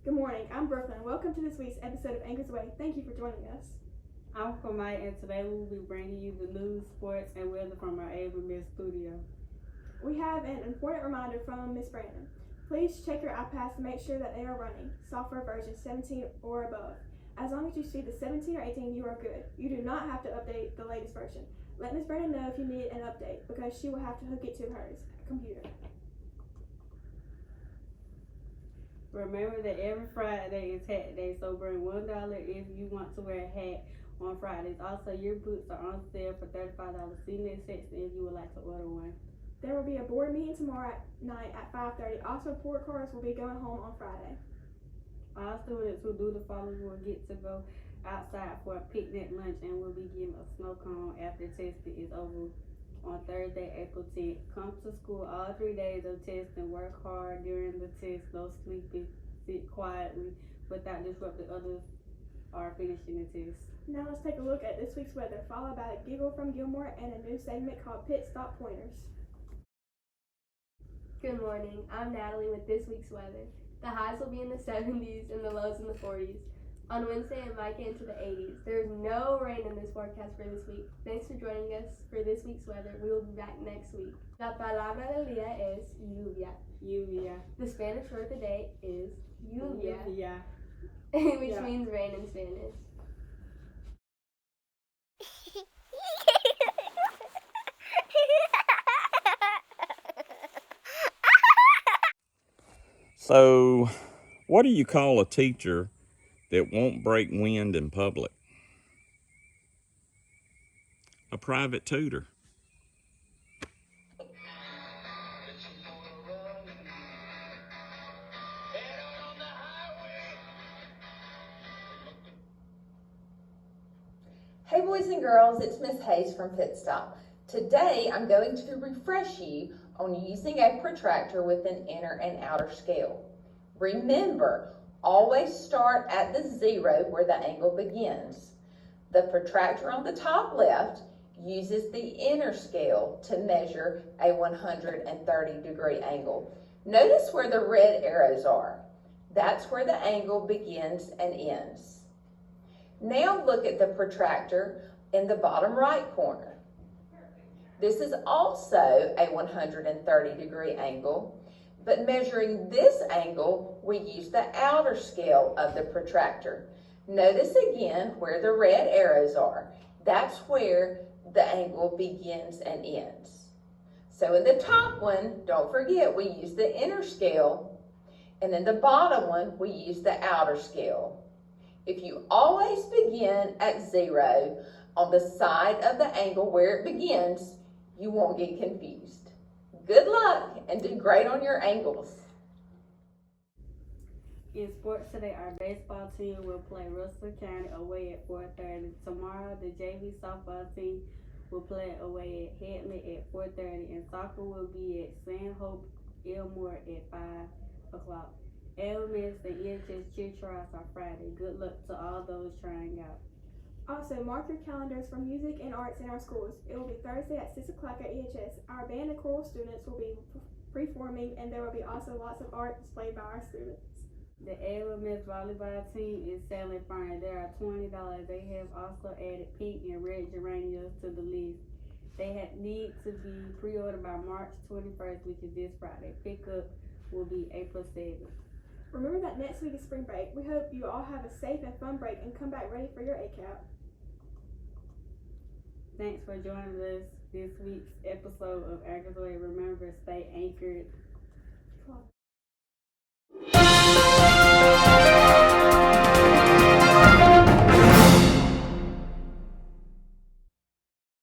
Good morning, I'm Brooklyn. Welcome to this week's episode of Anchors Away. Thank you for joining us. I'm Kamai, and today we will be bringing you the news, sports, and weather from our Ava Miss studio. We have an important reminder from Miss Brandon. Please check your iPads to make sure that they are running software version 17 or above. As long as you see the 17 or 18, you are good. You do not have to update the latest version. Let Miss Brandon know if you need an update because she will have to hook it to her computer. Remember that every Friday is Hat Day, so bring $1 if you want to wear a hat on Fridays. Also, your boots are on sale for $35. See next section if you would like to order one. There will be a board meeting tomorrow night at 5:30. Also, report cards will be going home on Friday. All students who do the following will get to go outside for a picnic lunch and will be given a snow cone after testing is over on Thursday, April 10th. Come to school all 3 days of testing. Work hard during the test. No sleeping. Sit quietly without disrupting others or finishing the test. Now let's take a look at this week's weather, followed by a giggle from Gilmore and a new segment called Pit Stop Pointers. Good morning, I'm Natalie with this week's weather. The highs will be in the 70s and the lows in the 40s. On Wednesday, it might get into the 80s. There is no rain in this forecast for this week. Thanks for joining us for this week's weather. We will be back next week. La palabra del día es lluvia. Lluvia. The Spanish word of the day is lluvia, Lluvia. which means rain in Spanish. So, what do you call a teacher that won't break wind in public? A private tutor. Hey boys and girls, it's Miss Hayes from Pit Stop. Today I'm going to refresh you on using a protractor with an inner and outer scale. Remember, always start at the 0 where the angle begins. The protractor on the top left uses the inner scale to measure a 130-degree angle. Notice where the red arrows are. That's where the angle begins and ends. Now look at the protractor in the bottom right corner. This is also a 130-degree angle, but measuring this angle, we use the outer scale of the protractor. Notice again where the red arrows are. That's where the angle begins and ends. So in the top one, don't forget we use the inner scale, and in the bottom one, we use the outer scale. If you always begin at 0 on the side of the angle where it begins, you won't get confused. Good luck and do great on your angles. In sports today, our baseball team will play Russell County away at 4:30. Tomorrow, the JV softball team will play away at Headley at 4:30, and soccer will be at San Hope Elmore at 5 o'clock. LMS and EHS cheer trials are Friday. Good luck to all those trying out. Also, mark your calendars for music and arts in our schools. It will be Thursday at 6 o'clock at EHS. Our band and choral students will be performing, and there will be also lots of art displayed by our students. The LMS volleyball team is selling fine. They are $20. They have also added pink and red geraniums to the list. They need to be pre-ordered by March 21st, which is this Friday. Pickup will be April 7th. Remember that next week is spring break. We hope you all have a safe and fun break and come back ready for your ACAP. Thanks for joining us this week's episode of Anchors Away. Remember, stay anchored.